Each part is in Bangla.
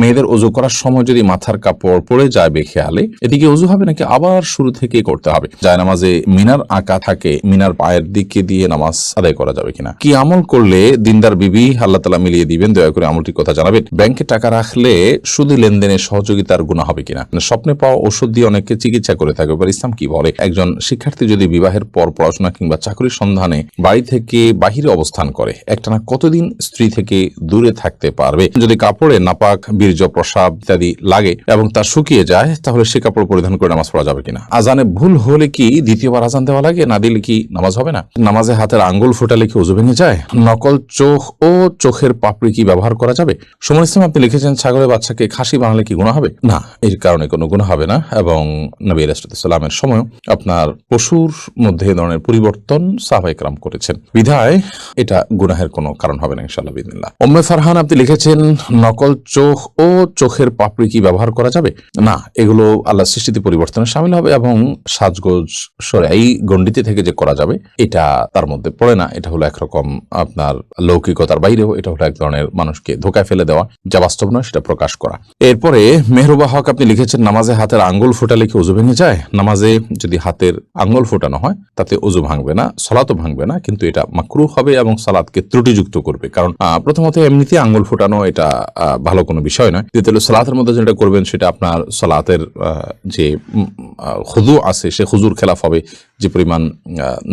মেয়েদের ওযু করার সময় যদি মাথার কাপড় পড়ে যায় বেখেয়ালে, এদিকে ওযু হবে নাকি আবার শুরু থেকে করতে হবে? জায়নামাজে মিনার আঁকা থাকে, মিনার পায়ের দিকে দিয়ে নামাজ আদায় করা যাবে কিনা? কি আমল করলে দিনদার বিবি আল্লাহ তাআলা মিলিয়ে দিবেন? দয়া করে আমলটির কথা জানাবেন। ব্যাংকে টাকা রাখলে সুদী লেনদেনে সহযোগিতার গুনাহ হবে কিনা? স্বপ্নে পাওয়া ওষুধ দিয়ে অনেকে চিকিৎসা করে থাকে, ইসলাম কি বলে? একজন শিক্ষার্থী যদি বিবাহের পর পড়াশোনা কিংবা চাকরির সন্ধানে বাড়ি থেকে বাহিরে অবস্থান করে, একটানা কতদিন স্ত্রী থেকে দূরে থাকতে পারবে? যদি কাপড়ে নাপাক, বীর্য, প্রস্রাব ইত্যাদি লাগে এবং তা শুকিয়ে যায়, তাহলে সে কাপড় পরিধান করে নামাজ পড়া যাবে কিনা? আজানে ভুল হলে কি দ্বিতীয়বার আজান দেওয়া লাগে? না দিলে কি নামাজ হবে না? নামাজে হাতের আঙ্গুল ফোটালে কি ওযু ভেঙে যায়? নকল চোখ ও চোখের পাপড়ি কি ব্যবহার করা যাবে? সময় ইসলাম আপনি লিখেছেন, ছাগলের বাচ্চাকে খাসি বানালে কি গুনাহ হবে? না, এর কারণে কোনো গুনাহ হবে না। এবং নবী আলাইহিস সালামের সময় আপনার পশুর মধ্যে এ ধরনের পরিবর্তন সাহাবায়ে কেরাম করেছেন, বিধায় এটা গুনাহের কোনো কারণ হবে না ইনশাআল্লাহ বিইذنিল্লাহ। উম্মে ফারহান আপনি লিখেছেন, নকল চোখ ও চোখের পাপড়ি কি ব্যবহার করা যাবে? না, এগুলো আল্লাহর সৃষ্টিতে পরিবর্তনে শামিল হবে এবং সাজগোজ শরঈ গণ্ডিতে থেকে যে করা যাবে এটা তার মধ্যে পড়ে না। এটা হলো একরকম আপনার লৌকিকতার বাইরেও, এটা হলো এক ধরনের মানুষকে ধোকায় ফেলে দেওয়া, যা বাস্তব নয় সেটা প্রকাশ করা। এরপরে মেহরুবা হক আপনি লিখেছেন, নামাজে হাতের আঙ্গুল ফোটালে কি ওযু ভেঙে যায়? নামাজে যদি হাতের আঙ্গুল ফোটানো হয় তাতে ওযু ভাঙবে না, সালাতও ভাঙবে না, কিন্তু এটা মাকরুহ হবে এবং সালাতকে ত্রুটিযুক্ত করবে। কারণ প্রথমত এমনিতে আঙ্গুল ফোটানো এটা ভালো কোনো বিষয় নয়। দ্বিতীয়ত সালাতের মধ্যে যেটা করবেন সেটা আপনার সালাতের যে খুদু আছে সে খুজুর খেলাফ হবে। যে পরিমাণ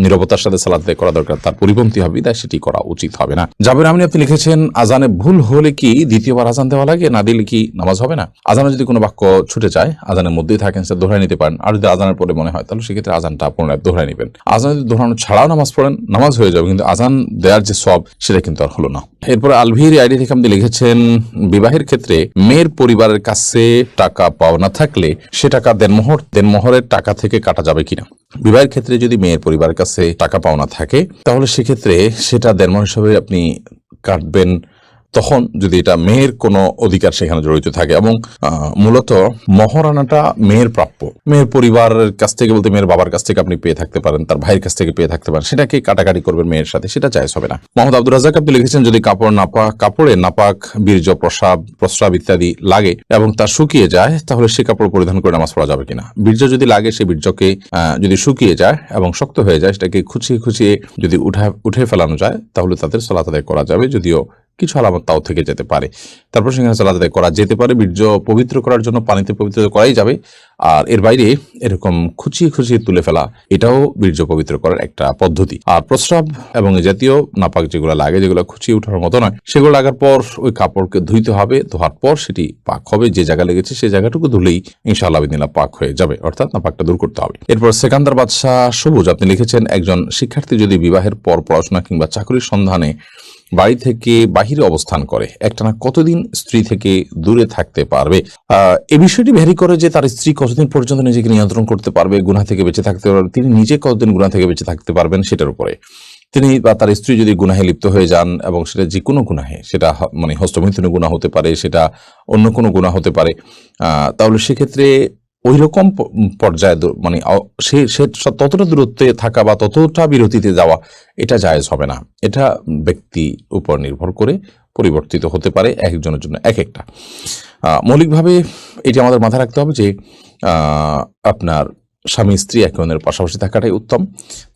নীরবতার সাথে সালাত আদায় করা দরকার তার পরিপন্থী হবে, তাই সেটি করা উচিত হবে না। জাবের আমিন আপনি লিখেছেন, আজানে ভুল হলে কি দ্বিতীয়বার আজান দেওয়া লাগে? না দিলে কি নামাজ হবে না? আজানে যদি কোনো বাক্য ছুটে যায়, আজানের মধ্যেই থাকেন, সেটা দোহরাই নিতে পারেন। আর যদি আজানের পরে মনে হয় তাহলে সেক্ষেত্রে আজানটা পুনরায় দোহরাই নেবেন। আজান যদি দোহরানো ছাড়াও নামাজ পড়েন, নামাজ হয়ে যাবে, কিন্তু আজান দেওয়ার যে সওয়াব সেটা কিন্তু আর হলো না। এরপরে আলভির আইডি থেকে আপনি লিখেছেন, বিবাহের ক্ষেত্রে মেয়ের পরিবারের কাছে টাকা পাওনা থাকলে সে টাকা দেনমোহরের টাকা থেকে কাটা যাবে কিনা? বিবাহের ক্ষেত্রে যদি মেয়ের পরিবারের কাছে টাকা পাওনা থাকে তাহলে সেক্ষেত্রে সেটা দেনমোহর হিসেবে আপনি কাটবেন তখন যদি এটা মেয়ের কোনো অধিকার সেখানে জড়িত থাকে এবং মূলত মহারানাটা মেয়ের প্রাপ্য। মেয়ের পরিবারের কাছ থেকে বলতে মেয়ের বাবার কাছ থেকে আপনি পেয়ে থাকতে পারেন, তার ভাইয়ের কাছ থেকে পেয়ে থাকতে পারেন, সেটাকে কাটাকাটি করবেন মেয়ের সাথে, সেটা জায়েজ হবে না। মোহাম্মদ আব্দুর রাজ্জাক আপনি লিখেছেন, যদি কাপড়ে নাপাক, বীর্য, প্রস্রাব ইত্যাদি লাগে এবং তা শুকিয়ে যায়, তাহলে সে কাপড় পরিধান করে নামাজ পড়া যাবে কিনা? বীর্য যদি লাগে, সে বীর্যকে যদি শুকিয়ে যায় এবং শক্ত হয়ে যায়, সেটাকে খুঁচিয়ে যদি উঠে ফেলানো যায় তাহলে তাদের সালাত আদায় করা যাবে, যদিও কিছু আলামত তাও থেকে যেতে পারে। তারপর সেখানে সালাত আদায় করা যেতে পারে। বীর্য পবিত্র করার জন্য পানিতে পবিত্র করাই যাবে, আর এর বাইরে এরকম খুঁচিয়ে তুলে ফেলা এটাও বীর্য পবিত্র করার একটা পদ্ধতি। আর প্রস্রাব এবং এই জাতীয় নাপাক যেগুলো লাগে, যেগুলো খুঁচিয়ে ওঠার মতো নয়, সেগুলো লাগার পর ওই কাপড়কে ধুইতে হবে। ধোয়ার পর সেটি পাক হবে, যে জায়গা লেগেছে সেই জায়গাটুকু ধুলেই ইনশাআল্লাহ বিদিনাল্লাহ পাক হয়ে যাবে, অর্থাৎ নাপাকটা দূর করতে হবে। এরপর সেকান্দার বাদশাহ সবুজ আপনি লিখেছেন, একজন শিক্ষার্থী যদি বিবাহের পর পড়াশোনা কিংবা চাকরির সন্ধানে বাড়ি থেকে বাহিরে অবস্থান করে, একটানা কতদিন স্ত্রী থেকে দূরে থাকতে পারবে? এই বিষয়টি ভ্যারি করে যে তার স্ত্রী কতদিন পর্যন্ত নিজেকে নিয়ন্ত্রণ করতে পারবে, গুনাহ থেকে বেঁচে থাকতে পারবে, তিনি নিজে কতদিন গুনাহ থেকে বেঁচে থাকতে পারবেন সেটার উপরে। তিনি বা তার স্ত্রী যদি গুনাহে লিপ্ত হয়ে যান, এবং সেটা যে কোনো গুনাহে, সেটা মানে হস্তমৈথুনের গুনাহ হতে পারে, সেটা অন্য কোনো গুনাহ হতে পারে, তাহলে সেক্ষেত্রে ওই রকম পর্যায়ে মানে সে ততটা দূরত্বে থাকা বা ততটা বিরতিতে যাওয়া এটা জায়েজ হবে না। এটা ব্যক্তি উপর নির্ভর করে পরিবর্তিত হতে পারে, একজনের জন্য এক একটা। মৌলিকভাবে এটি আমাদের মাথায় রাখতে হবে যে আপনার স্বামী স্ত্রী একে অন্যের পাশাপাশি থাকাটাই উত্তম।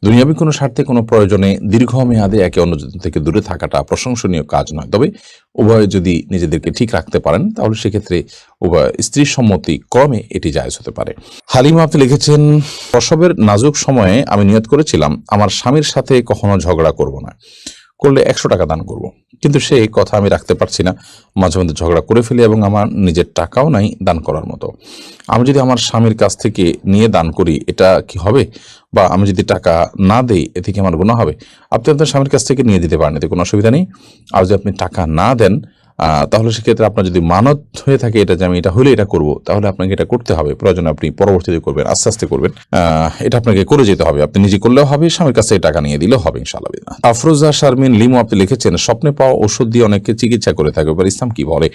দুনিয়াবী কোনো স্বার্থে কোনো প্রয়োজনে দীর্ঘমেয়াদে একে অন্য থেকে দূরে থাকাটা প্রশংসনীয় কাজ নয়। তবে উভয়ে যদি নিজেদেরকে ঠিক রাখতে পারেন তাহলে সেক্ষেত্রে উভয় স্ত্রীর সম্মতি ক্রমে এটি জায়েজ হতে পারে। হালিমা আপনি লিখেছেন, প্রসবের নাজুক সময়ে আমি নিয়ত করেছিলাম আমার স্বামীর সাথে কখনো ঝগড়া করব না, করলে 100 টাকা দান করব, কিন্তু সেই কথা আমি রাখতে পারছি না। মাঝে মধ্যে ঝগড়া করে ফেলি এবং আমার নিজের টাকাও নাই দান করার মতো। আমি যদি আমার স্বামীর কাছ থেকে নিয়ে দান করি এটা কি হবে? বা আমি যদি টাকা না দেই এতে কি আমার গুনাহ হবে? আপনি আপনার স্বামীর কাছ থেকে নিয়ে দিতে পারেন, এতে কোনো অসুবিধা নেই। আর যদি আপনি টাকা না দেন তাহলে সেক্ষেত্রে আপনার যদি মানত হয়ে থাকে এটা যে আমি এটা হলে এটা করব, তাহলে আপনাকে এটা করতে হবে। প্রয়োজনে আপনি পরবর্তীতে করবেন, আস্তে আস্তে করবেন, এটা আপনাকে করে যেতে হবে। আপনি নিজে করলেও হবে, স্বামীর কাছে টাকা নিয়ে দিলেও হবে ইনশাআল্লাহ। আফরোজা শারমিন লিমু আপনি লিখেছেন, স্বপ্নে পাওয়া ওষুধ দিয়ে অনেকে চিকিৎসা করে থাকে, ইসলাম কি বলে?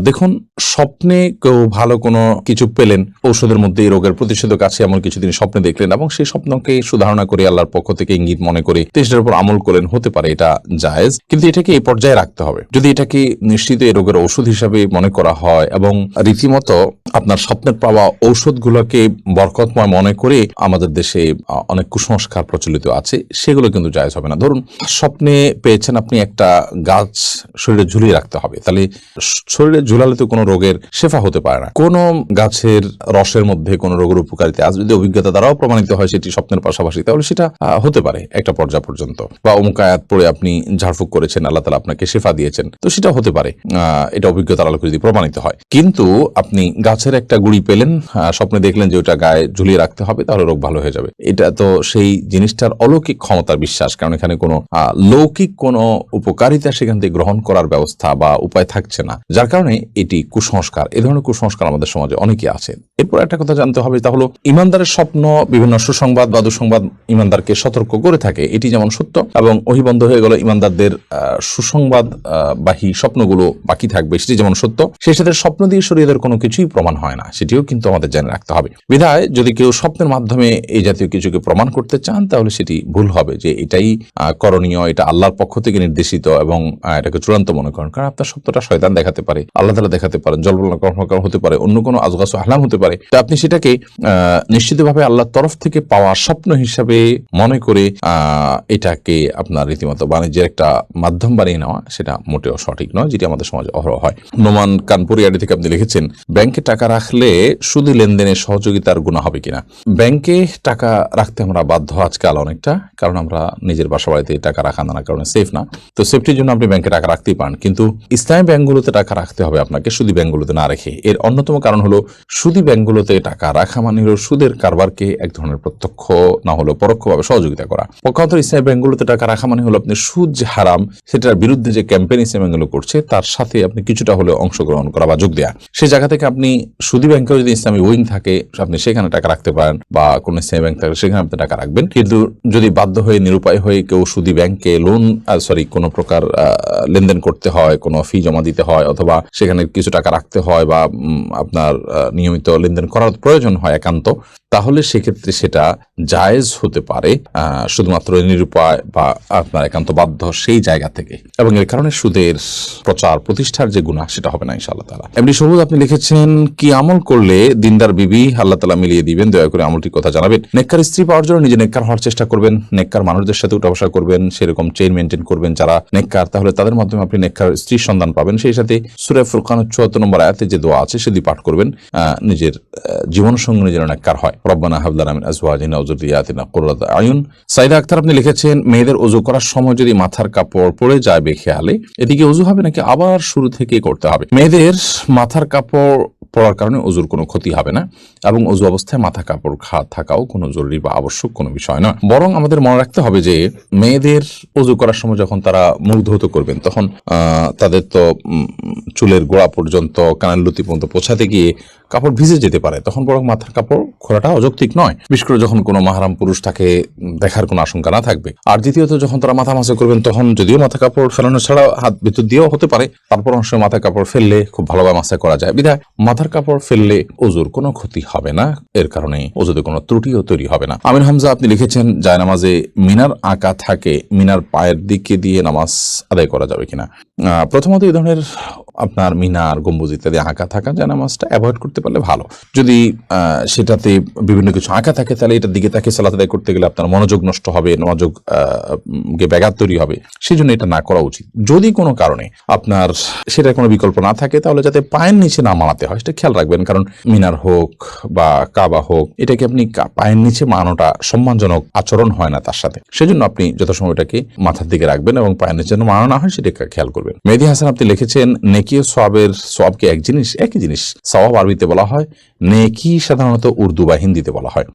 দেখুন, স্বপ্নে কেউ ভালো কোনো কিছু পেলেন, ঔষধের মধ্যে রোগের প্রতিষেধক আছে এমন কিছু তিনি স্বপ্নে দেখলেন এবং সেই স্বপ্নকে সুধারণা করে আল্লাহর পক্ষ থেকে ইঙ্গিত মনে করে সেটার উপর আমল করলেন, হতে পারে এটা জায়েজ, কিন্তু এটাকে এই পর্যায়ে রাখতে হবে। যদি এটাকে নিশ্চিত এই রোগের ঔষধ হিসাবে মনে করা হয় এবং রীতিমতো আপনার স্বপ্নের পাওয়া ঔষধগুলোকে বরকতময় মনে করে আমাদের দেশে অনেক কুসংস্কার প্রচলিত আছে, সেগুলো কিন্তু জায়েজ হবে না। ধরুন স্বপ্নে পেয়েছেন আপনি একটা গাছ শরীরে ঝুলিয়ে রাখতে হবে, তাহলে শরীরে ঝুলালে তো কোনো রোগের শেফা হতে পারে না। কোন গাছের রসের মধ্যে কোনো রোগের উপকারিতা আজ যদি অভিজ্ঞতা দ্বারাও প্রমাণিত হয় সেটি স্বপ্নের পাশাপাশি, তাহলে সেটা হতে পারে একটা পর্যায় পর্যন্ত। বা অমুক আয়াত পড়ে আপনি ঝাড়ফুঁক করেছেন, আল্লাহ তাআলা আপনাকে শেফা দিয়েছেন, তো সেটা হতে পারে, এটা অভিজ্ঞতার আলোকে যদি প্রমাণিত হয়। কিন্তু আপনি গাছের একটা গুড়ি পেলেন, স্বপ্নে দেখলেন যে ওটা গায়ে ঝুলিয়ে রাখতে হবে, তাহলে রোগ ভালো হয়ে যাবে, এটা তো সেই জিনিসটার অলৌকিক ক্ষমতার বিশ্বাস, কারণ এখানে কোনো লৌকিক কোনো উপকারিতা সেখান থেকে গ্রহণ করার ব্যবস্থা বা উপায় থাকছে না, যার কারণে এটি কুসংস্কার। এই ধরনের কুসংস্কার আমাদের সমাজে অনেকেই আছে। এরপর একটা কথা জানতে হবে, তা হলো ইমানদারের স্বপ্ন বিভিন্ন সুসংবাদ বা দুঃসংবাদ ইমানদারকে সতর্ক করে থাকে, এটি যেমন সত্য, এবং ওহী বন্ধ হয়ে গেল ইমানদারদের সুসংবাদ বাহী স্বপ্নগুলো বাকি থাকবে, সেটি যেমন সত্য। সেই সাথে স্বপ্ন দিয়ে শরীয়তের কোনো কিছুই প্রমাণ হয় না, সেটিও কিন্তু আমাদের জেনে রাখতে হবে। বিধায় যদি কেউ স্বপ্নের মাধ্যমে এই জাতীয় কিছুকে প্রমাণ করতে চান, তাহলে সেটি ভুল হবে, যে এটাই করণীয়, এটা আল্লাহর পক্ষ থেকে নির্দেশিত এবং এটাকে চূড়ান্ত মনে করেন। কারণ আপনার স্বপ্নটা শয়তান দেখাতে পারে, আল্লাহ তাআলা দেখাতে পারেন, জল্পনা কল্পনা হতে পারে, অন্য কোনো আজগাস আহলাম হতে পারে। তো আপনি সেটাকে নিশ্চিতভাবে আল্লাহর তরফ থেকে পাওয়া স্বপ্ন হিসাবে মনে করে এটাকে আপনার রীতিমতো বাণিজ্যের একটা মাধ্যম বানিয়ে নেওয়া, সেটা মোটেও সঠিক নয়, যেটি আমাদের সমাজে অহরহ হয়। নোমান কানপুরি আইডি থেকে আপনি লিখেছেন, ব্যাংকে টাকা রাখলে শুধু লেনদেনে সহযোগিতার গুনাহ হবে কিনা। ব্যাংকে টাকা রাখতে আমরা বাধ্য আজকাল অনেকটা, কারণ আমরা নিজের বাসা বাড়িতে টাকা রাখা নানা কারণে সেফ না, তো সেফটির জন্য আপনি ব্যাংকে টাকা রাখতেই পারেন, কিন্তু ইসলামী ব্যাংকগুলোতে টাকা রাখতে হবে আপনাকে, সুদী ব্যাংকগুলোতে না রেখে। এর অন্যতম কারণ হলো সুদী ব্যাংকগুলোতে টাকা রাখা মানে হলো সুদের কারবারকে এক ধরনের প্রত্যক্ষ না হলেও পরোক্ষভাবে সহযোগিতা করা। পক্ষান্তর ইসলামী ব্যাংকগুলোতে টাকা রাখা মানে হলো আপনি সুদ যে হারাম সেটার বিরুদ্ধে যে ক্যাম্পেইন ইসলামী ব্যাংকগুলো করছে তার সাথে আপনি কিছুটা হলেও অংশগ্রহণ করা বা যোগ দেয়া। সেই জায়গা থেকে আপনি সুদী ব্যাংকেও যদি ইসলামী উইং থাকে আপনি সেখানে টাকা রাখতে পারেন, বা কোন ইসলামী ব্যাংক থাকে সেখানে আপনি টাকা রাখবেন। কিন্তু যদি বাধ্য হয়ে নিরুপায় হয়ে কেউ সুদী ব্যাংকে কোনো প্রকার লেনদেন করতে হয়, কোনো ফি জমা দিতে হয়, অথবা সেখানে কিছু টাকা রাখতে হয়, বা আপনার নিয়মিত লেনদেন করার প্রয়োজন হয় একান্ত, তাহলে সেক্ষেত্রে সেটা জায়েজ হতে পারে শুধুমাত্র নিরুপায় বা আপনার একান্ত বাধ্য সেই জায়গা থেকে, এবং এর কারণে সুদের প্রচার প্রতিষ্ঠার যে গুনাহ সেটা হবে না ইনশাআল্লাহ তাআলা। এমডি সবুজ আপনি লিখেছেন, কি আমল করলে দিনদার বিবি আল্লাহ তাআলা মিলিয়ে দিবেন, দয়া করে আমলটির কথা জানাবেন। নেককার স্ত্রী পাওয়ার জন্য নিজে নেককার হওয়ার চেষ্টা করবেন, নেককার মানুষদের সাথে উঠা বসা করবেন, সেরকম চেইন মেনটেন করবেন যারা নেককার, তাহলে তাদের মাধ্যমে আপনি নেককার স্ত্রীর সন্ধান পাবেন। সেই সাথে সূরা ফুরকানের ৭৪ নম্বর আয়াতে যে দোয়া আছে সেটি পাঠ করবেন, নিজের জীবন সঙ্গী যেন নেককার হয়। রব্বানা হাব লানা মিন আজওয়াজিনা ওয়া যুররিয়াতিনা কুররাতা আয়ুন। সাইদা আক্তার আপনি লিখেছেন, মেয়েদের ওযু করার সময় যদি মাথার কাপড় পড়ে যায় বেখেয়ালে, এদিকে ওযু হবে নাকি আবার শুরু থেকে করতে হবে? মেয়েদের মাথার কাপড় পড়ার কারণে ওযুর কোনো ক্ষতি হবে না, এবং ওযু অবস্থায় মাথা কাপড় থাকাও কোনো জরুরি বা আবশ্যক কোনো বিষয় নয়। বরং আমাদের মনে রাখতে হবে যে মেয়েদের ওযু করার সময় যখন তারা মুখ ধৌত করবেন, তখন তাদের তো চুলের গোড়া পর্যন্ত কানের লুতি পর্যন্ত পৌঁছাতে গিয়ে কাপড় ভিজে যেতে পারে, তখন বরং মাথার কাপড় খোলাটা অযৌক্তিক নয়, বিশেষ করে যখন কোনো মাহরাম পুরুষ তাকে দেখার কোনো আশঙ্কা না থাকবে। আর দ্বিতীয়ত, যখন তারা মাথা মাসে করবেন তখন যদিও মাথা কাপড় ফেলানো ছাড়া হাত ভিতর দিয়েও হতে পারে, তারপর অংশ মাথা কাপড় ফেললে খুব ভালোভাবে মাসা করা যায়, বিধায় মাথার কাপড় ফেললে ওযুর কোনো ক্ষতি হবে না, এর কারণে ওযুতে কোনো ত্রুটিও তৈরি হবে না। আমির হামজা আপনি লিখেছেন, জায়নামাজে মিনার আঁকা থাকে, মিনার পায়ের দিকে দিয়ে নামাজ আদায় করা যাবে কিনা। প্রথমত এই ধরনের আপনার মিনার গম্বুজ ইত্যাদি আঁকা থাকা জায়নামাজটা অ্যাভয়েড করতে পারলে ভালো। যদি সেটাতে বিভিন্ন কিছু আঁকা থাকে তাহলে এটার দিকে তাকে সালাত আদায় করতে গেলে আপনার মনোযোগ নষ্ট হবে, মনোযোগ ব্যাঘাত তৈরি হবে, সেই জন্য এটা না করা উচিত। যদি কোনো কারণে আপনার সেটার কোনো বিকল্প না থাকে তাহলে যাতে পায়ের নিচে না মানাতে হয় সেটা খেয়াল রাখবেন, কারণ মিনার হোক বা কাবা হোক, এটাকে আপনি পায়ের নিচে মানানোটা সম্মানজনক আচরণ হয় না তার সাথে, সেজন্য আপনি যথাসময় এটাকে মাথার দিকে রাখবেন এবং পায়ের নিচে যেন মানানো না হয় সেটাকে খেয়াল করবেন। মেহেদী হাসান আপনি লিখেছেন, নেকি ও সওয়াবের সওয়াব কি এক জিনিস? একই জিনিস। সওয়াব আরবিতে বলা হয়, নেকি সাধারণত উর্দু বা হিন্দিতে বলা হয়।